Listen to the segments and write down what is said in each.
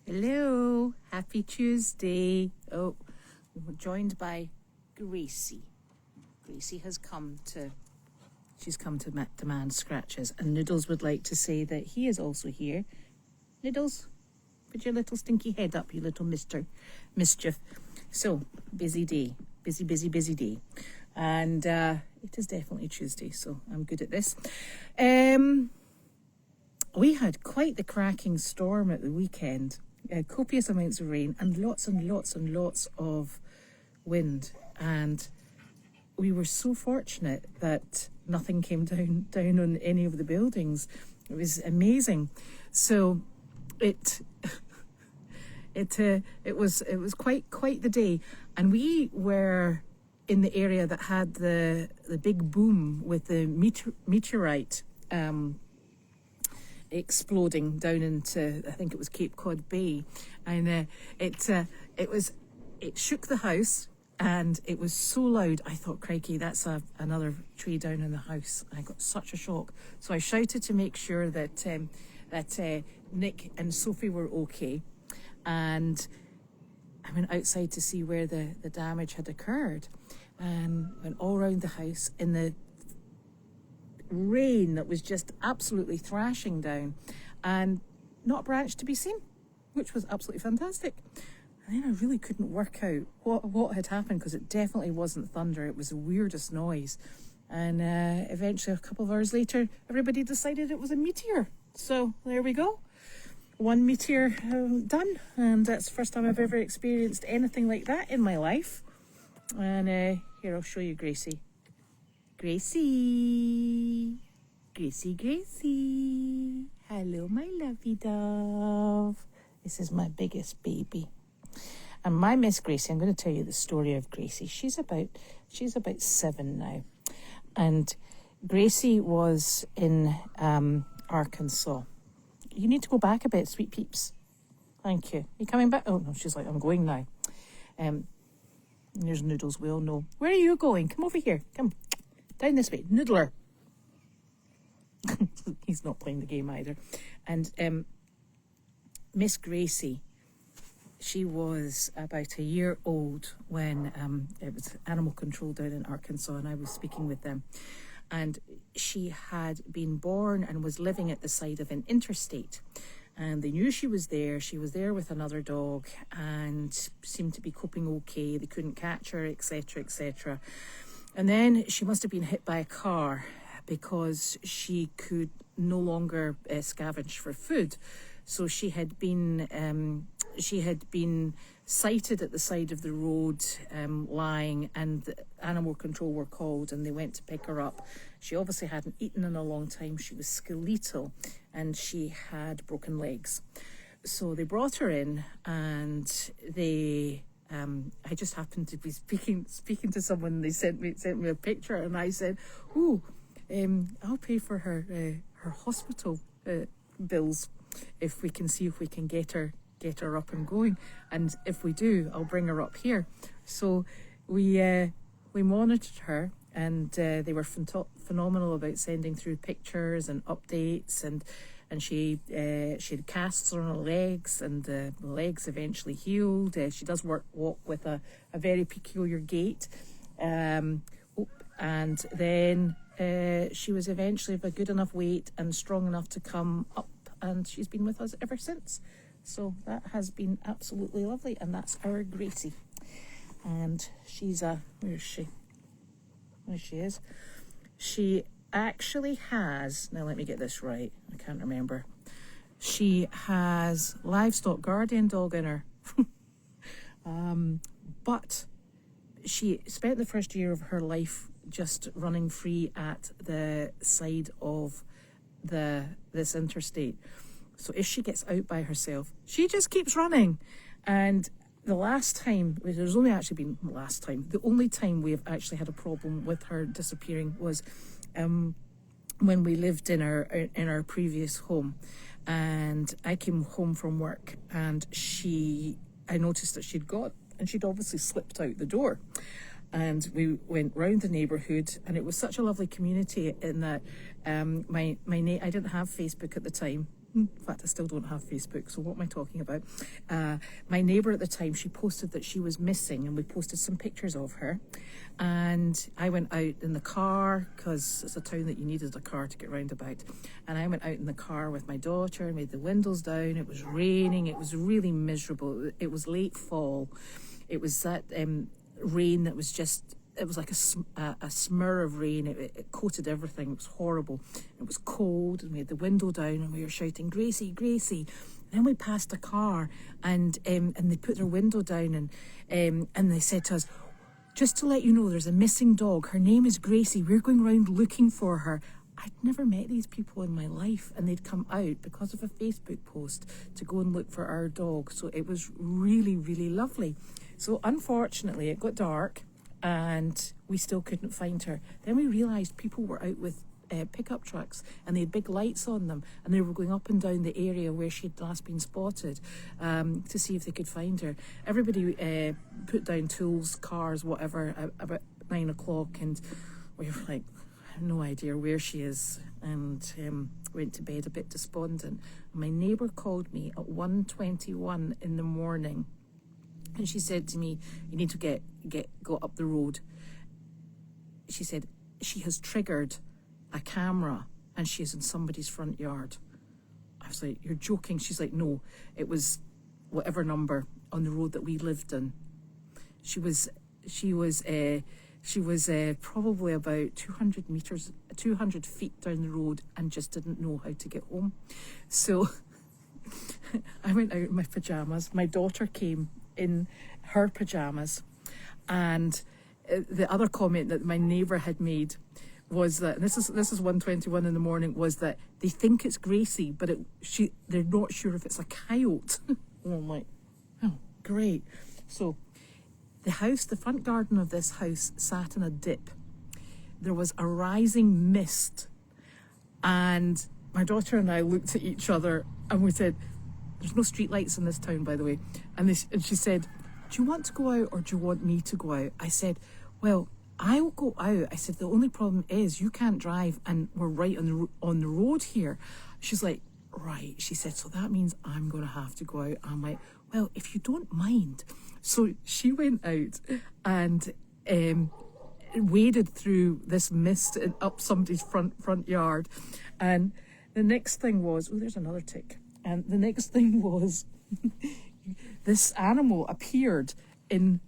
Hello, happy Tuesday. Oh, we're joined by Gracie. Gracie has come to demand scratches, and Noodles would like to say that he is also here. Noodles, put your little stinky head up, you little mischief. So, busy day, busy day. And it is definitely Tuesday, so I'm good at this. We had quite the cracking storm at the weekend. Copious amounts of rain and lots of wind. And we were so fortunate that nothing came down on any of the buildings. It was amazing. So it was quite the day. And we were in the area that had the big boom with the meteorite exploding down into, I think it was Cape Cod Bay, and it shook the house, and it was so loud. I thought, crikey, that's another tree down in the house. I got such a shock, so I shouted to make sure that Nick and Sophie were okay, and I went outside to see where the damage had occurred, and went all around the house in the rain that was just absolutely thrashing down, and not a branch to be seen, which was absolutely fantastic. And then I really couldn't work out what had happened, because it definitely wasn't thunder. It was the weirdest noise. And eventually, a couple of hours later, everybody decided it was a meteor. So there we go. One meteor done. And that's the first time I've ever experienced anything like that in my life. And here, I'll show you Gracie. Gracie. Hello, my lovey dove. This is my biggest baby. And my Miss Gracie, I'm going to tell you the story of Gracie. She's about 7 now. And Gracie was in Arkansas. You need to go back a bit, sweet peeps. Thank you. You coming back? Oh, no, she's like, I'm going now. There's Noodles, we all know. Where are you going? Come over here. Come. Down this way. Noodler. He's not playing the game either. And Miss Gracie, she was about a year old when it was animal control down in Arkansas, and I was speaking with them. And she had been born and was living at the side of an interstate. And they knew she was there. She was there with another dog and seemed to be coping okay. They couldn't catch her, etc., etc. And then she must have been hit by a car, because she could no longer scavenge for food. So she had been sighted at the side of the road, lying, and the animal control were called, and they went to pick her up. She obviously hadn't eaten in a long time. She was skeletal, and she had broken legs. So they brought her in, and they I just happened to be speaking to someone, and they sent me a picture, and I said, "Oh, I'll pay for her hospital bills if we can see if we can get her up and going, and if we do, I'll bring her up here." So we monitored her, and they were phenomenal about sending through pictures and updates, and she had casts on her legs, and the legs eventually healed. She does walk with a very peculiar gait, and then she was eventually of a good enough weight and strong enough to come up, and she's been with us ever since. So that has been absolutely lovely, and that's our Gracie. And she's where is she? There she is. She actually has, now let me get this right, I can't remember. She has livestock guardian dog in her. But she spent the first year of her life just running free at the side of this interstate. So if she gets out by herself, she just keeps running. And the only time we have actually had a problem with her disappearing was when we lived in our previous home, and I came home from work, and I noticed that she'd obviously slipped out the door. And we went round the neighbourhood, and it was such a lovely community in that I didn't have Facebook at the time. In fact, I still don't have Facebook, so what am I talking about? My neighbour at the time, she posted that she was missing, and we posted some pictures of her. And I went out in the car, because it's a town that you needed a car to get round about. And I went out in the car with my daughter, made the windows down. It was raining. It was really miserable. It was late fall. It was that rain that was just... It was like a smear of rain. It coated everything. It was horrible. It was cold, and we had the window down, and we were shouting, "Gracie, Gracie!" And then we passed a car, and they put their window down, and they said to us, "Just to let you know, there's a missing dog. Her name is Gracie. We're going around looking for her." I'd never met these people in my life, and they'd come out because of a Facebook post to go and look for our dog. So it was really, really lovely. So unfortunately, it got dark, and we still couldn't find her. Then we realised people were out with pickup trucks, and they had big lights on them, and they were going up and down the area where she'd last been spotted to see if they could find her. Everybody put down tools, cars, whatever, about 9 o'clock, and we were like, I have no idea where she is, and went to bed a bit despondent. My neighbour called me at 1:21 in the morning, and she said to me, "You need to go up the road." She said, "She has triggered a camera, and she is in somebody's front yard." I was like, "You're joking?" She's like, "No, it was whatever number on the road that we lived in." She was probably about 200 feet down the road, and just didn't know how to get home. So I went out in my pajamas. My daughter came in her pajamas, and the other comment that my neighbour had made was that, and this is 1:21 in the morning, was that they think it's Gracie, but they're not sure if it's a coyote. And I'm like, oh, great. So the front garden of this house sat in a dip. There was a rising mist, and my daughter and I looked at each other, and we said, there's no street lights in this town, by the way. And she said, "Do you want to go out, or do you want me to go out?" I said, "Well, I'll go out." I said, "The only problem is you can't drive, and we're right on the road here." She's like, "Right." She said, "So that means I'm going to have to go out." I'm like, "Well, if you don't mind." So she went out and waded through this mist and up somebody's front yard. And the next thing was, oh, there's another tick. And the next thing was this animal appeared in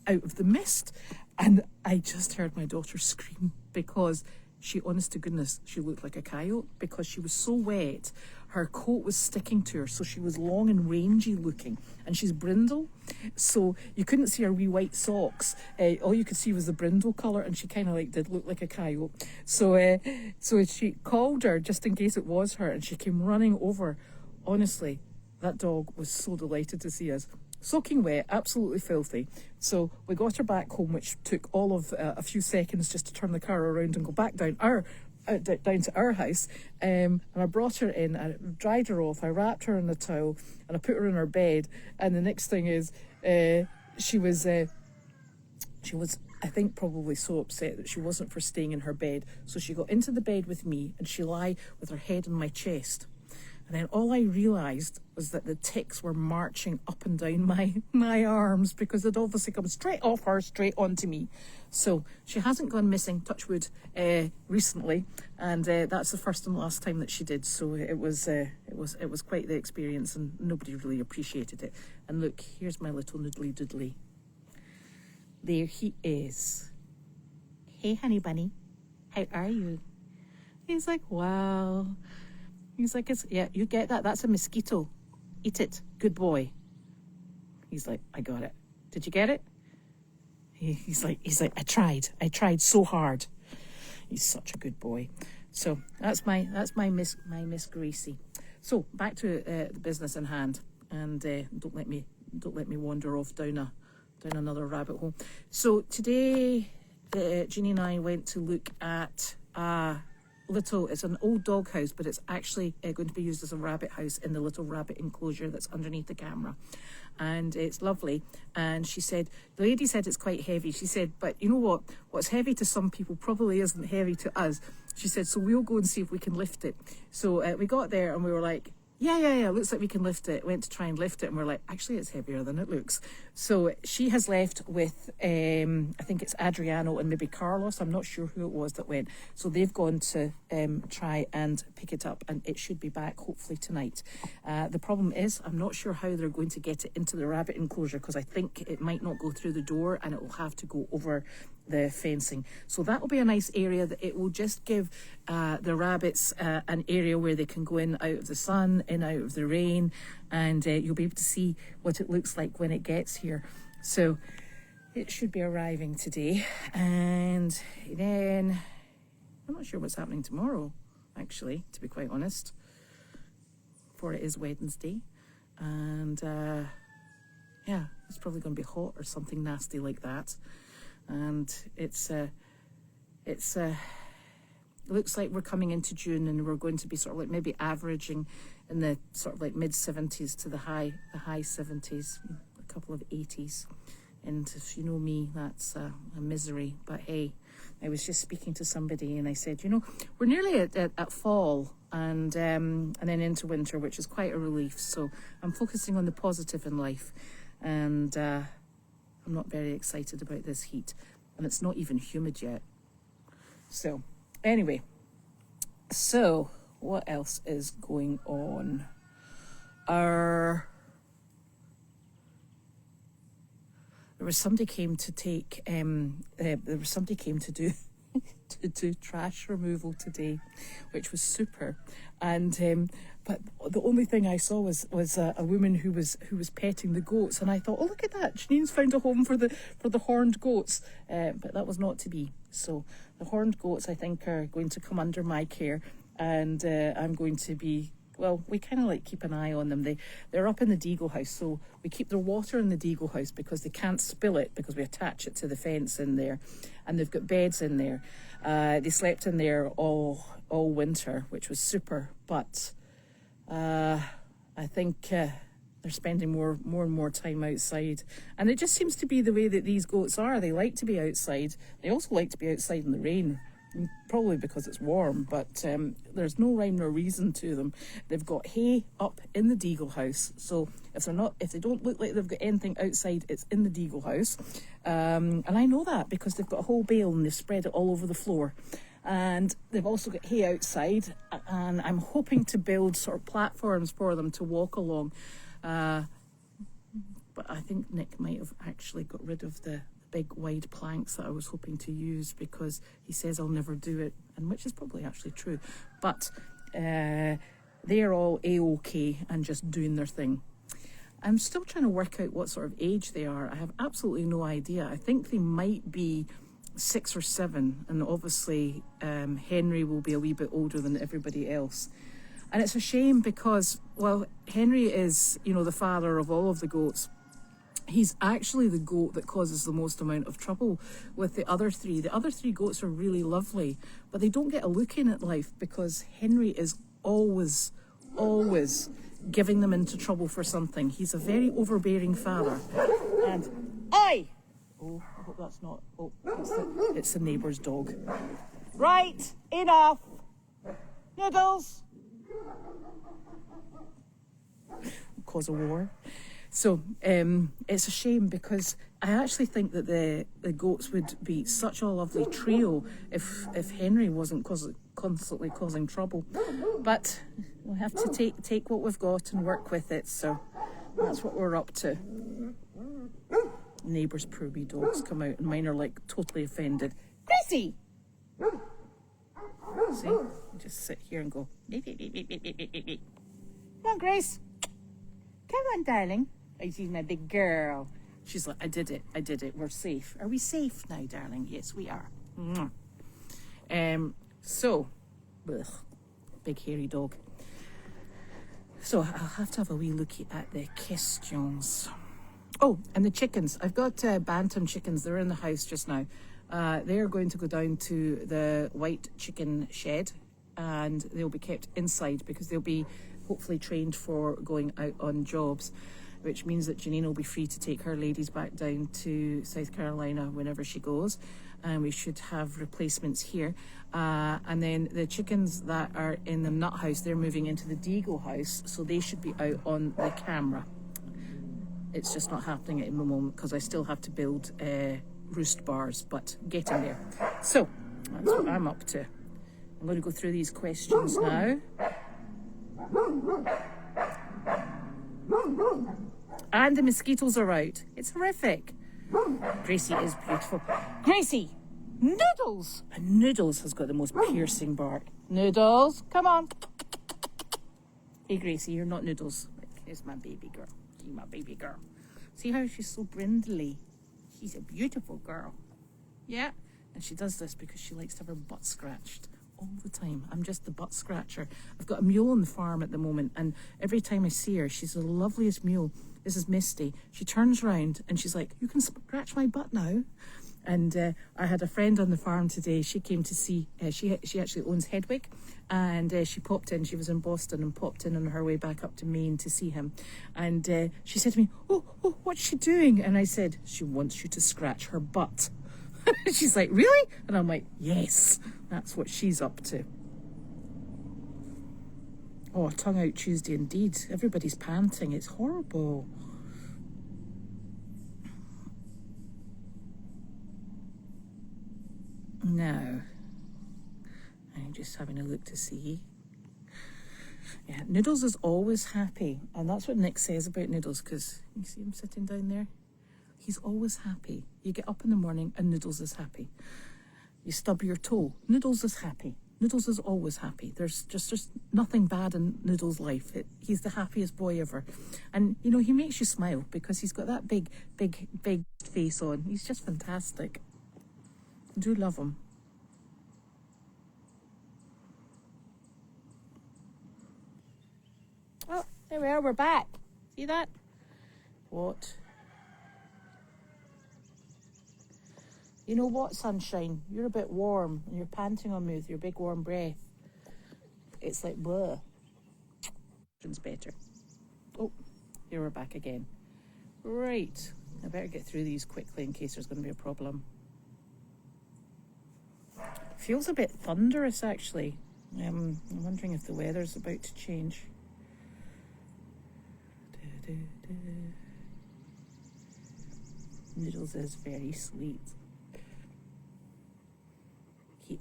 out of the mist, and I just heard my daughter scream, because she, honest to goodness, she looked like a coyote, because she was so wet. Her coat was sticking to her, so she was long and rangy looking, and she's brindle, so you couldn't see her wee white socks. All you could see was the brindle colour, and she kind of did look like a coyote. So she called her just in case it was her, and she came running over. Honestly, that dog was so delighted to see us. Soaking wet, absolutely filthy. So we got her back home, which took all of a few seconds just to turn the car around and go back down to our house. And I brought her in, I dried her off, I wrapped her in a towel, and I put her in her bed. And the next thing is, she was, I think, probably so upset that she wasn't for staying in her bed. So she got into the bed with me, and she lay with her head in my chest. And then all I realised was that the ticks were marching up and down my arms, because they'd obviously come straight off her, straight onto me. So she hasn't gone missing, touch wood, recently, and that's the first and last time that she did. So it was quite the experience, and nobody really appreciated it. And look, here's my little noodly doodly. There he is. "Hey, honey bunny, how are you?" He's like, "Wow." He's like, "Yeah, you get that? That's a mosquito. Eat it. Good boy." He's like, "I got it. Did you get it?" He's like, "I tried so hard." He's such a good boy. So that's my Miss Gracie. So back to the business in hand, and don't let me wander off down another rabbit hole. So today, Jeannie and I went to look at it's an old dog house, but it's actually going to be used as a rabbit house in the little rabbit enclosure that's underneath the camera, and it's lovely. And the lady said it's quite heavy. She said, but you know what's heavy to some people probably isn't heavy to us. She said, so we'll go and see if we can lift it. So we got there, and we were like, Yeah. Looks like we can lift it. Went to try and lift it, and we're like, actually, it's heavier than it looks. So she has left with, I think it's Adriano and maybe Carlos. I'm not sure who it was that went. So they've gone to try and pick it up, and it should be back hopefully tonight. The problem is, I'm not sure how they're going to get it into the rabbit enclosure, because I think it might not go through the door, and it will have to go over the fencing. So that will be a nice area that it will just give the rabbits an area where they can go in out of the sun, in out of the rain, and you'll be able to see what it looks like when it gets here. So it should be arriving today, and then I'm not sure what's happening tomorrow, actually, to be quite honest, for it is Wednesday, and yeah, it's probably going to be hot or something nasty like that. And it looks like we're coming into June, and we're going to be sort of like maybe averaging in the sort of like mid 70s to the high 70s, a couple of 80s. And if you know me, that's a misery. But hey, I was just speaking to somebody, and I said, we're nearly at fall, and then into winter, which is quite a relief. So I'm focusing on the positive in life, and I'm not very excited about this heat, and it's not even humid yet. So anyway, so what else is going on? There was somebody came to take do to do trash removal today, which was super. And but the only thing I saw was a woman who was petting the goats, and I thought, oh, look at that, Janine's found a home for the horned goats, but that was not to be. So the horned goats, I think, are going to come under my care, and I'm going to be, well, we kind of like keep an eye on them. They're up in the Deagle house, so we keep their water in the Deagle house because they can't spill it, because we attach it to the fence in there, and they've got beds in there. They slept in there all winter, which was super, but I think they're spending more and more time outside, and it just seems to be the way that these goats are. They like to be outside. They also like to be outside in the rain, probably because it's warm, but there's no rhyme nor reason to them. They've got hay up in the Deagle house, so if they don't look like they've got anything outside, it's in the Deagle house, and I know that because they've got a whole bale and they've spread it all over the floor. And they've also got hay outside, and I'm hoping to build sort of platforms for them to walk along, but I think Nick might have actually got rid of the big wide planks that I was hoping to use, because he says I'll never do it, and which is probably actually true, but they're all A-OK and just doing their thing. I'm still trying to work out what sort of age they are. I have absolutely no idea. I think they might be 6 or 7, and obviously Henry will be a wee bit older than everybody else. And it's a shame because, well, Henry is, the father of all of the goats. He's actually the goat that causes the most amount of trouble with the other 3. The other 3 goats are really lovely, but they don't get a look in at life because Henry is always giving them into trouble for something. He's a very overbearing father. And, oi! Oh, I hope that's not, it's the neighbour's dog. Right, enough. Noodles. Cause a war. So it's a shame because I actually think that the goats would be such a lovely trio if Henry wasn't constantly causing trouble. But we'll have to take what we've got and work with it. So that's what we're up to. Neighbours' poor wee dogs come out, and mine are like totally offended. Gracie! See, just sit here and go. Come on, Grace. Come on, darling. Oh, she's my big girl. She's like, I did it. We're safe. Are we safe now, darling? Yes, we are. So, big hairy dog. So I'll have to have a wee looky at the questions. Oh, and the chickens. I've got bantam chickens. They're in the house just now. They're going to go down to the white chicken shed, and they'll be kept inside because they'll be hopefully trained for going out on jobs, which means that Janine will be free to take her ladies back down to South Carolina whenever she goes. and we should have replacements here. And then the chickens that are in the nut house, they're moving into the Deagle house, so they should be out on the camera. It's just not happening at the moment because I still have to build roost bars, but getting there. So that's what I'm up to. I'm going to go through these questions now. And the mosquitoes are out. It's horrific. Gracie is beautiful. Gracie! Noodles! And Noodles has got the most piercing bark. Noodles, come on. Hey, Gracie, you're not Noodles. Here's my baby girl. She's my baby girl. See how she's so brindley? She's a beautiful girl. Yeah? And she does this because she likes to have her butt scratched all the time. I'm just the butt scratcher. I've got a mule on the farm at the moment, and every time I see her, she's the loveliest mule. This is Misty. She turns around and she's like, you can scratch my butt now. And I had a friend on the farm today. She came to see, she actually owns Hedwig, and she popped in. She was in Boston and popped in on her way back up to Maine to see him. And she said to me, oh, what's she doing? And I said, she wants you to scratch her butt. She's like, really? And I'm like, yes, that's what she's up to. Oh, tongue out Tuesday indeed. Everybody's panting. It's horrible. Now, I'm just having a look to see. Yeah, Noodles is always happy. And that's what Nick says about Noodles, because you see him sitting down there? He's always happy. You get up in the morning and Noodles is happy. You stub your toe, Noodles is happy. Noodles is always happy. There's just nothing bad in Noodles' life. He's the happiest boy ever. And, you know, he makes you smile because he's got that big face on. He's just fantastic. I do love him. Oh, there we are. We're back. See that? What? You know what, Sunshine? You're a bit warm and you're panting on me with your big warm breath. It's like, bleh. It's better. Oh, here we're back again. Right. I better get through these quickly in case there's going to be a problem. Feels a bit thunderous, actually. I'm wondering if the weather's about to change. Noodles is very sweet.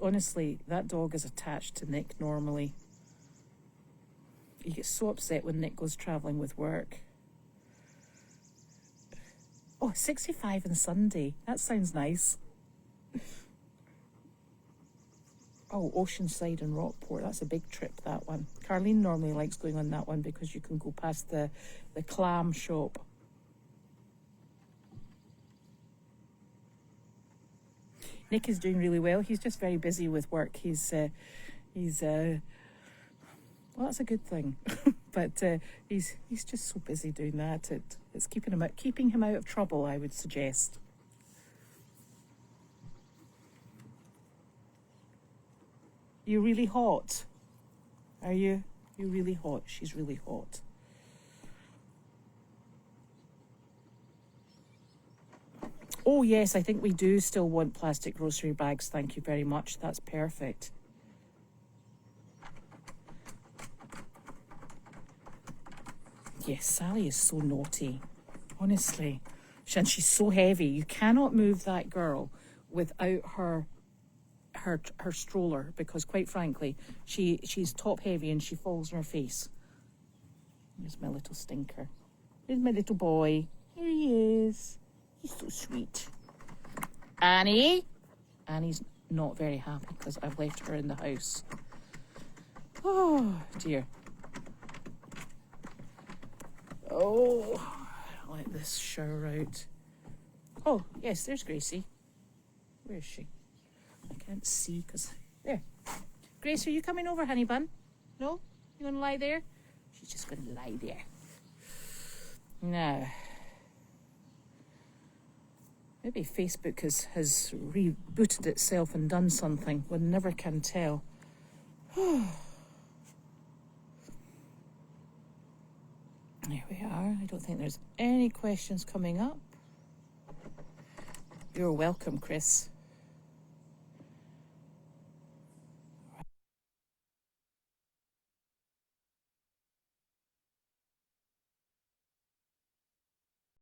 Honestly, that dog is attached to Nick normally. He gets so upset when Nick goes travelling with work. Oh, 65 on Sunday. That sounds nice. Oh, Oceanside and Rockport. That's a big trip, that one. Carlene normally likes going on that one because you can go past the clam shop. Nick is doing really well. He's just very busy with work. Well, that's a good thing. But he's just so busy doing that. It's keeping him out of trouble, I would suggest. You really hot? Are you? You're really hot. She's really hot. Oh, yes, I think we do still want plastic grocery bags. Thank you very much. That's perfect. Yes, Sally is so naughty. Honestly. And she's so heavy. You cannot move that girl without her stroller because, quite frankly, she's top heavy and she falls on her face. Here's my little stinker. Here's my little boy. Here he is. He's so sweet. Annie? Annie's not very happy because I've left her in the house. Oh, dear. Oh, let this shower out. Oh, yes, there's Gracie. Where is she? I can't see because... There. Grace, are you coming over, honey bun? No? You going to lie there? She's just going to lie there. Now... Maybe Facebook has rebooted itself and done something. One never can tell. There we are. I don't think there's any questions coming up. You're welcome, Chris.